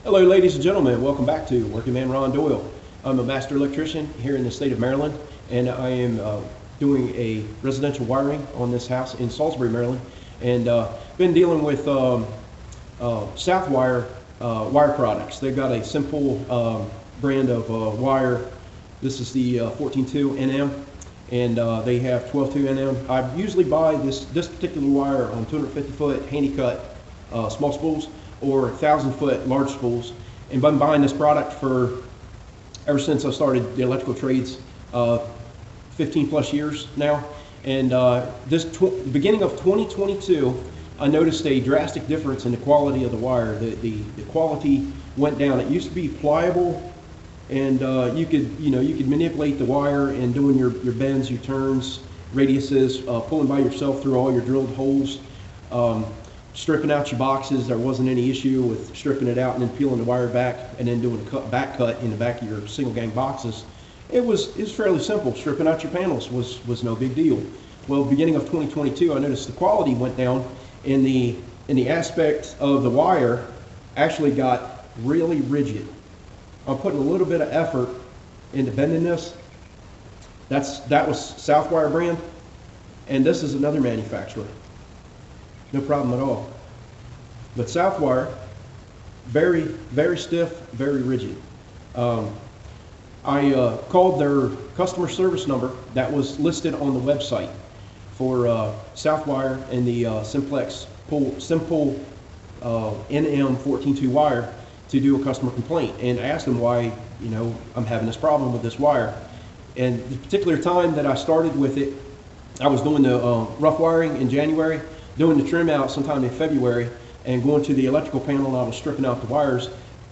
Hello ladies and gentlemen, welcome back to Working Man RonDoyle. I'm a master electrician here in the state of Maryland, and I am doing a residential wiring on this house in Salisbury, Maryland, and been dealing with Southwire wire products. They've got a Simpull brand of wire. This is the 14.2 NM, and they have 12.2 NM. I usually buy this particular wire on 250 foot handy cut small spools or 1,000 foot large spools, and been buying this product for ever since I started the electrical trades 15 plus years now. And beginning of 2022, I noticed a drastic difference in the quality of the wire. The quality went down. It used to be pliable, and you could manipulate the wire and doing your bends, your turns, radiuses, pulling by yourself through all your drilled holes. Stripping out your boxes, there wasn't any issue with stripping it out and then peeling the wire back and then doing a back cut in the back of your single gang boxes. It was fairly simple. Stripping out your panels was no big deal. Well, beginning of 2022, I noticed the quality went down, and the aspect of the wire actually got really rigid. I'm putting a little bit of effort into bending this. That was Southwire brand, and this is another manufacturer. No problem at all. But Southwire, very, very stiff, very rigid. I called their customer service number that was listed on the website for Southwire and the Simpull NM 14.2 wire to do a customer complaint, and I asked them why I'm having this problem with this wire. And the particular time that I started with it, I was doing the rough wiring in January, doing the trim out sometime in February, and going to the electrical panel, and I was stripping out the wires.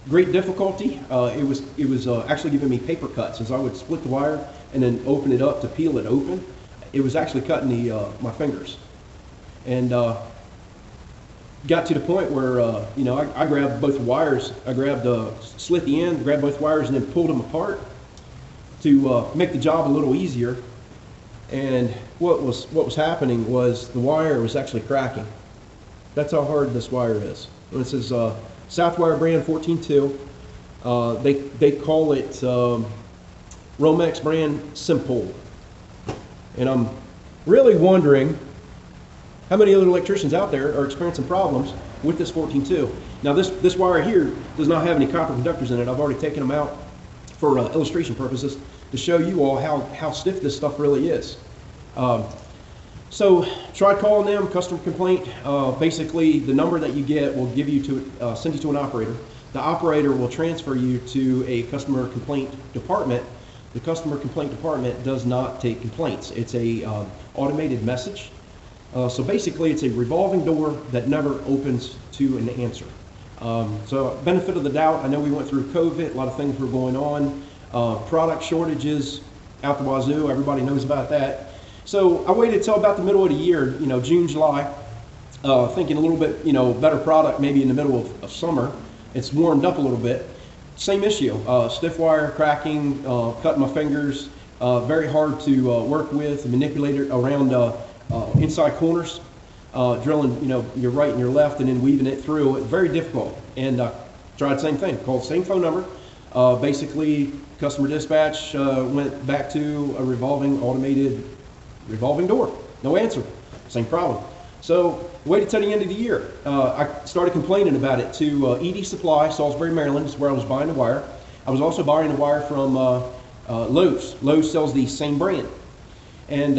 Great difficulty. It was actually giving me paper cuts as I would split the wire and then open it up to peel it open. It was actually cutting my fingers, and got to the point where I grabbed both wires. I slit the end, grabbed both wires, and then pulled them apart to make the job a little easier. And what was happening was the wire was actually cracking. That's how hard this wire is. And this is Southwire brand 14.2. They call it Romex brand Simpull. And I'm really wondering how many other electricians out there are experiencing problems with this 14.2. Now this wire here does not have any copper conductors in it. I've already taken them out for illustration purposes to show you all how stiff this stuff really is. So try calling them, customer complaint. Basically, the number that you get will give you send you to an operator. The operator will transfer you to a customer complaint department. The customer complaint department does not take complaints. It's a automated message. So basically, it's a revolving door that never opens to an answer. So benefit of the doubt, I know we went through COVID, a lot of things were going on. Product shortages out the wazoo, everybody knows about that. So I waited till about the middle of the year, June, July, thinking a little bit, better product maybe in the middle of summer. It's warmed up a little bit. Same issue, stiff wire, cracking, cutting my fingers, very hard to work with, manipulate it around inside corners, drilling, your right and your left and then weaving it through. Very difficult. And tried the same thing, called the same phone number. Basically, customer dispatch went back to a automated revolving door. No answer. Same problem. So waited till the end of the year. I started complaining about it to ED Supply, Salisbury, Maryland. Is where I was buying the wire. I was also buying the wire from Lowe's. Lowe's sells the same brand. And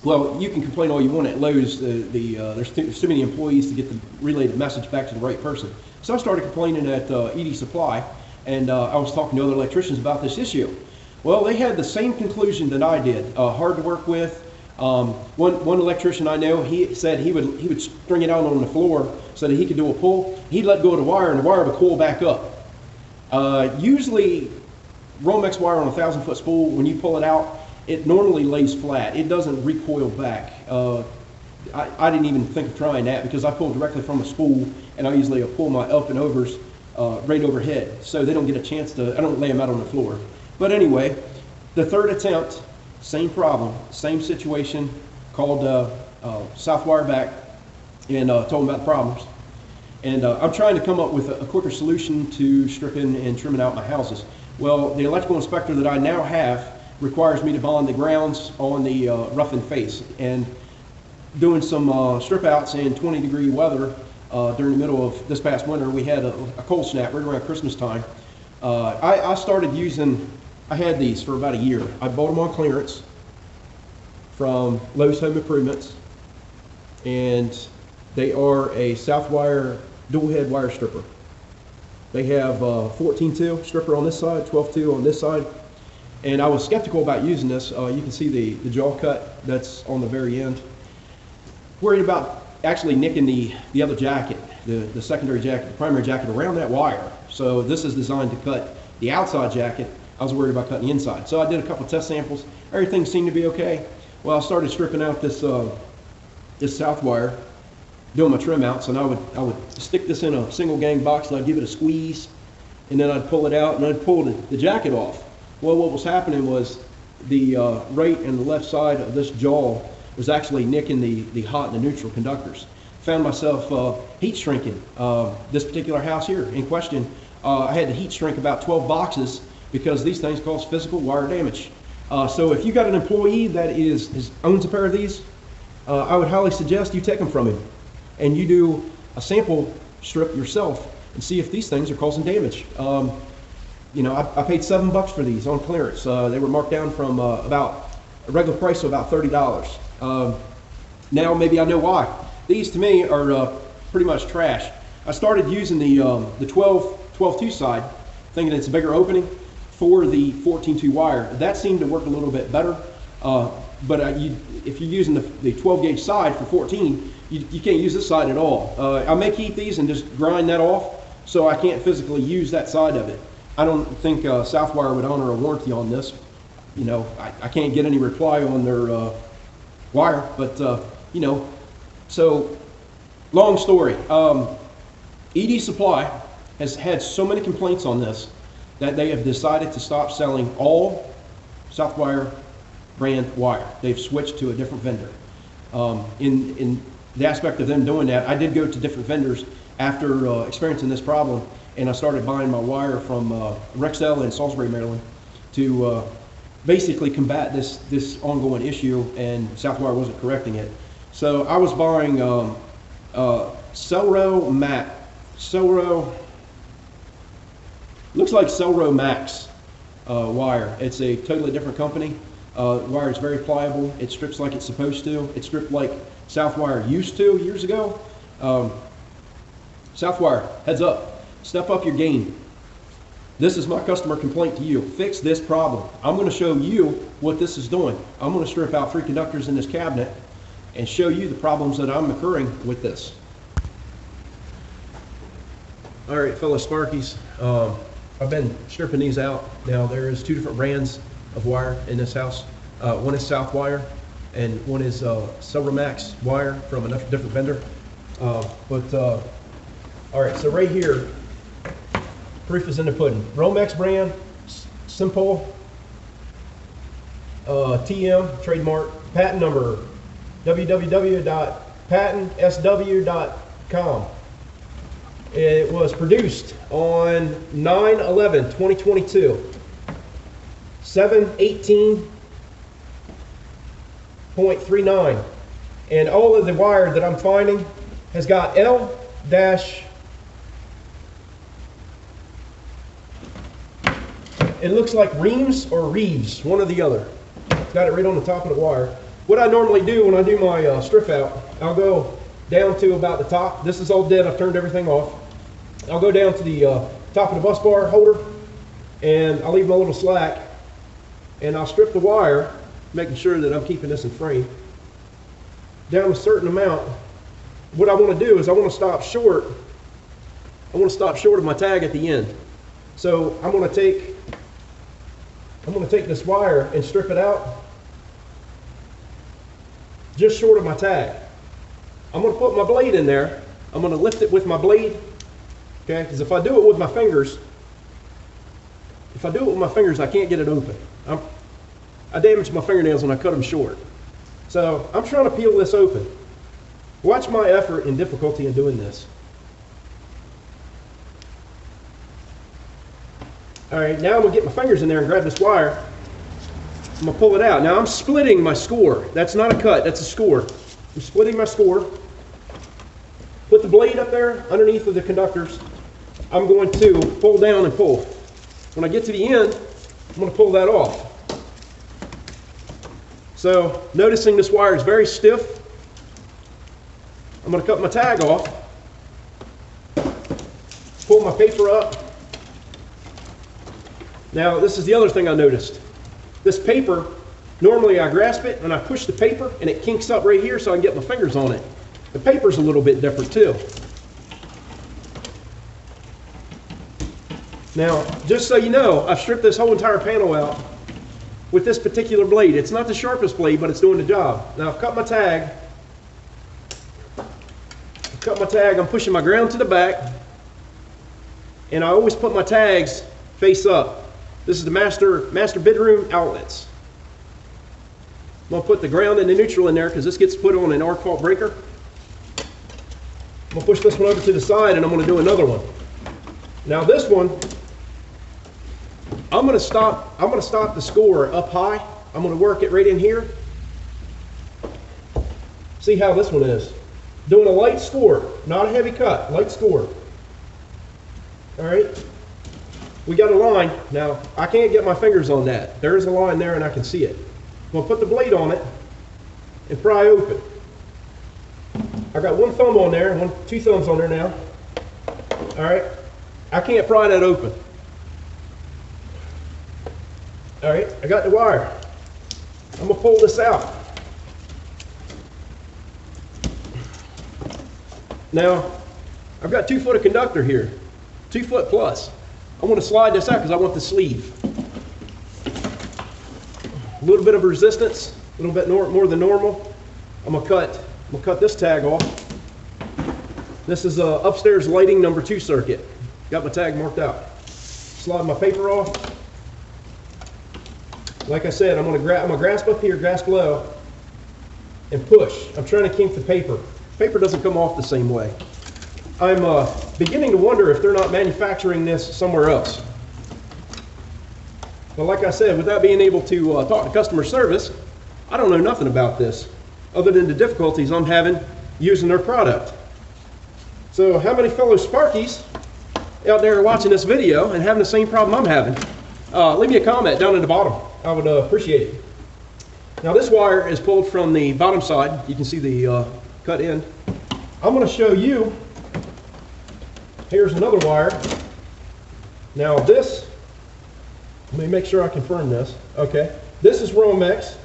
well, you can complain all you want at Lowe's. There's too many employees to get the relay the message back to the right person. So I started complaining at ED Supply. And I was talking to other electricians about this issue. Well, they had the same conclusion that I did. Hard to work with. One electrician I know, he said he would string it out on the floor so that he could do a pull. He'd let go of the wire, and the wire would coil back up. Usually, Romex wire on a 1,000 foot spool, when you pull it out, it normally lays flat. It doesn't recoil back. I didn't even think of trying that because I pull directly from a spool, and I usually pull my up and overs right overhead, so they don't get a chance to, I don't lay them out on the floor. But anyway, the third attempt, same problem, same situation, called Southwire back and told them about the problems. And I'm trying to come up with a quicker solution to stripping and trimming out my houses. Well, the electrical inspector that I now have requires me to bond the grounds on the roughened face. And doing some strip outs in 20-degree weather during the middle of this past winter, we had a cold snap right around Christmas time. I started using, I had these for about a year. I bought them on clearance from Lowe's Home Improvements, and they are a Southwire dual head wire stripper. They have 14-2 stripper on this side, 12-2 on this side, and I was skeptical about using this. You can see the jaw cut that's on the very end. Worried about actually nicking the other jacket, the secondary jacket, the primary jacket around that wire. So this is designed to cut the outside jacket. I was worried about cutting the inside. So I did a couple test samples. Everything seemed to be okay. Well, I started stripping out this Southwire, doing my trim outs, and I would stick this in a single gang box, and I'd give it a squeeze, and then I'd pull it out, and I'd pull the jacket off. Well, what was happening was the right and the left side of this jaw was actually nicking the hot and the neutral conductors. Found myself heat shrinking. This particular house here in question, I had to heat shrink about 12 boxes because these things cause physical wire damage. So if you got an employee that owns a pair of these, I would highly suggest you take them from him and you do a sample strip yourself and see if these things are causing damage. You know, I paid $7 for these on clearance. They were marked down from about a regular price of about $30. Now maybe I know why. These to me are pretty much trash. I started using the 12-2 side, thinking it's a bigger opening for the 14-2 wire. That seemed to work a little bit better. But if you're using the 12 gauge side for 14, you can't use this side at all. I may keep these and just grind that off, so I can't physically use that side of it. I don't think Southwire would honor a warranty on this. You know, I can't get any reply on their wire, but you know, so long story. ED Supply has had so many complaints on this that they have decided to stop selling all Southwire brand wire. They've switched to a different vendor. In the aspect of them doing that, I did go to different vendors after experiencing this problem, and I started buying my wire from Rexel in Salisbury, Maryland, to basically combat this ongoing issue, and Southwire wasn't correcting it. So I was buying looks like Selro Max wire. It's a totally different company. The wire is very pliable. It strips like it's supposed to. It stripped like Southwire used to years ago. Southwire, heads up. Step up your game. This is my customer complaint to you. Fix this problem. I'm going to show you what this is doing. I'm going to strip out 3 conductors in this cabinet and show you the problems that I'm occurring with this. All right, fellow Sparkies. I've been stripping these out. Now there is 2 different brands of wire in this house. One is Southwire and one is Selro Max wire from a different vendor. All right, so right here, proof is in the pudding. Romex brand, Simpull, TM, trademark, patent number, www.patentsw.com. It was produced on 9/11/2022, 718.39, and all of the wire that I'm finding has got L dash. It looks like Reams or Reeves, one or the other. It's got it right on the top of the wire. What I normally do when I do my strip out, I'll go down to about the top. This is all dead. I've turned everything off. I'll go down to the top of the bus bar holder, and I'll leave my little slack, and I'll strip the wire, making sure that I'm keeping this in frame, down a certain amount. What I want to do is I want to stop short. I want to stop short of my tag at the end. So I'm going to take this wire and strip it out just short of my tag. I'm going to put my blade in there. I'm going to lift it with my blade, okay? Because if I do it with my fingers, I can't get it open. I damaged my fingernails when I cut them short. So I'm trying to peel this open. Watch my effort and difficulty in doing this. All right, now I'm gonna get my fingers in there and grab this wire. I'm gonna pull it out. Now I'm splitting my score. That's not a cut, that's a score. I'm splitting my score. Put the blade up there underneath of the conductors. I'm going to pull down and pull. When I get to the end, I'm going to pull that off. So noticing this wire is very stiff, I'm going to cut my tag off, pull my paper up. Now this is the other thing I noticed. This paper, normally I grasp it and I push the paper and it kinks up right here so I can get my fingers on it. The paper's a little bit different too. Now, just so you know, I've stripped this whole entire panel out with this particular blade. It's not the sharpest blade, but it's doing the job. Now, I've cut my tag. I'm pushing my ground to the back. And I always put my tags face up. This is the master bedroom outlets. I'm going to put the ground and the neutral in there because this gets put on an arc fault breaker. I'm going to push this one over to the side and I'm going to do another one. Now this one, I'm going to stop the score up high. I'm going to work it right in here. See how this one is. Doing a light score, not a heavy cut, light score. All right. We got a line. Now, I can't get my fingers on that. There's a line there and I can see it. I'm going to put the blade on it and pry open. I got one thumb on there, two thumbs on there now. All right. I can't pry that open. All right, I got the wire. I'm gonna pull this out. Now, I've got 2 foot of conductor here, 2 foot plus. I'm gonna slide this out because I want the sleeve. A little bit of resistance, a little bit more than normal. I'm gonna cut this tag off. This is upstairs lighting number 2 circuit. Got my tag marked out. Slide my paper off. Like I said, I'm gonna grasp up here, grasp low, and push. I'm trying to kink the paper. Paper doesn't come off the same way. I'm beginning to wonder if they're not manufacturing this somewhere else. But like I said, without being able to talk to customer service, I don't know nothing about this, other than the difficulties I'm having using their product. So how many fellow Sparkies out there watching this video and having the same problem I'm having? Leave me a comment down in the bottom. I would appreciate it. Now this wire is pulled from the bottom side. You can see the cut end. I'm going to show you. Here's another wire. Now this, let me make sure I confirm this. Okay, this is Romex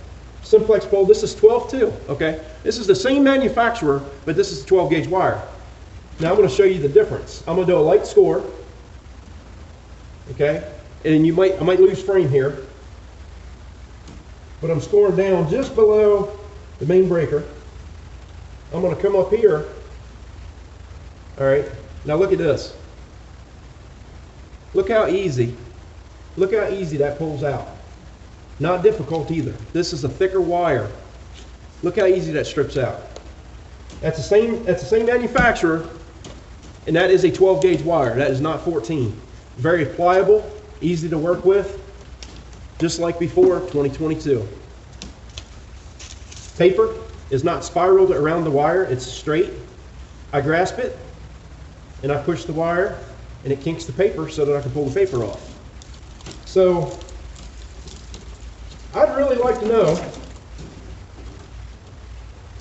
simplex pole. This is 12-2. Okay, this is the same manufacturer, but this is a 12 gauge wire. Now I'm going to show you the difference. I'm going to do a light score. Okay, and I might lose frame here, but I'm scoring down just below the main breaker. I'm going to come up here. All right, now look at this. Look how easy that pulls out. Not difficult either. This is a thicker wire. Look how easy that strips out. That's the same manufacturer, and that is a 12 gauge wire. That is not 14. Very pliable, easy to work with, just like before, 2022. Paper is not spiraled around the wire, it's straight. I grasp it, and I push the wire, and it kinks the paper so that I can pull the paper off. So, I'd really like to know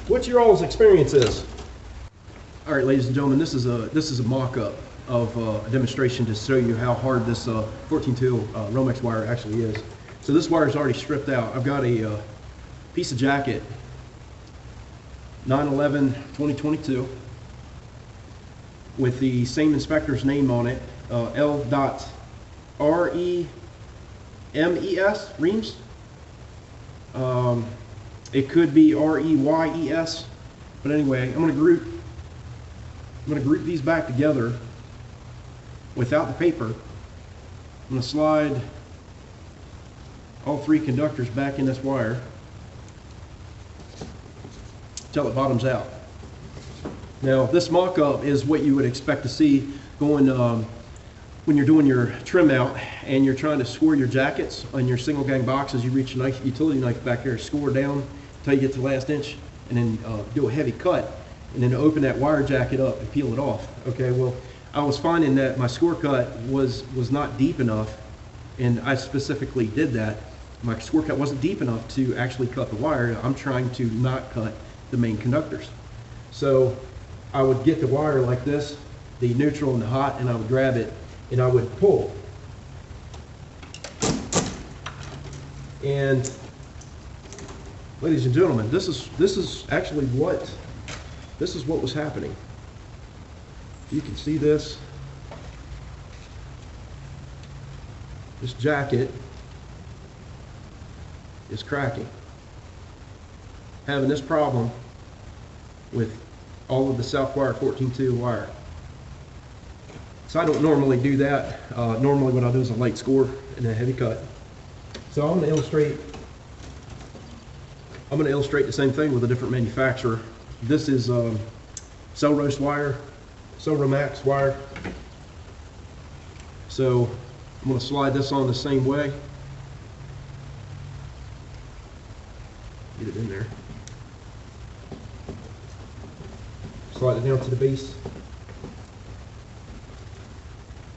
what your all's experience is. All right, ladies and gentlemen, this is a mock-up of a demonstration to show you how hard this 14-2 Romex wire actually is. So this wire is already stripped out. I've got a piece of jacket, 9/11/2022, with the same inspector's name on it, L.R.E.M.E.S. Reams. It could be R.E.Y.E.S. But anyway, I'm going to group these back together without the paper. I'm going to slide all 3 conductors back in this wire until it bottoms out. Now this mock-up is what you would expect to see going when you're doing your trim out and you're trying to score your jackets on your single gang boxes, you reach a knife, utility knife back there, score down until you get to the last inch, and then do a heavy cut, and then open that wire jacket up and peel it off. Okay, well, I was finding that my score cut was not deep enough, and I specifically did that. My score cut wasn't deep enough to actually cut the wire. I'm trying to not cut the main conductors. So I would get the wire like this, the neutral and the hot, and I would grab it and I would pull. And ladies and gentlemen, this is actually what was happening. You can see this. This jacket is cracking. Having this problem with all of the Southwire 14.2 wire. So I don't normally do that. Normally what I do is a light score and a heavy cut. So I'm going to illustrate the same thing with a different manufacturer. This is Southwire Romex wire. So I'm going to slide this on the same way. Get it in there. Slide it down to the base.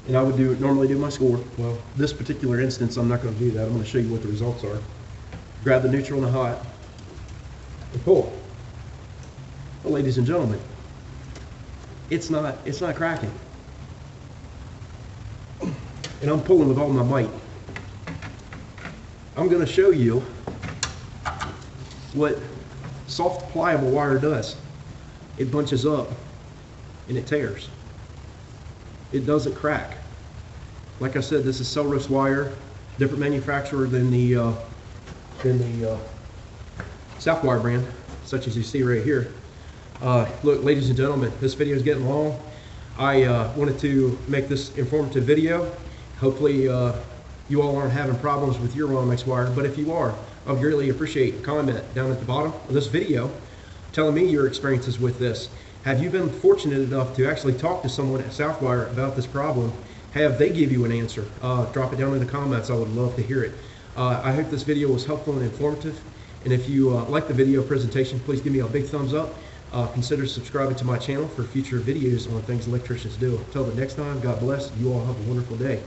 And I would normally do my score. Well, this particular instance, I'm not going to do that. I'm going to show you what the results are. Grab the neutral and the hot and pull. Well, ladies and gentlemen, it's not cracking. And I'm pulling with all my might. I'm going to show you what soft pliable wire does. It bunches up and it tears. It doesn't crack. Like I said, this is Southwire, different manufacturer than the Southwire brand, such as you see right here. Look, ladies and gentlemen, this video is getting long. I wanted to make this informative video. Hopefully you all aren't having problems with your Romex wire, but if you are, I would greatly appreciate a comment down at the bottom of this video telling me your experiences with this. Have you been fortunate enough to actually talk to someone at Southwire about this problem? Have they give you an answer? Drop it down in the comments. I would love to hear it. I hope this video was helpful and informative. And if you like the video presentation, please give me a big thumbs up. Consider subscribing to my channel for future videos on things electricians do. Until the next time, God bless. You all have a wonderful day.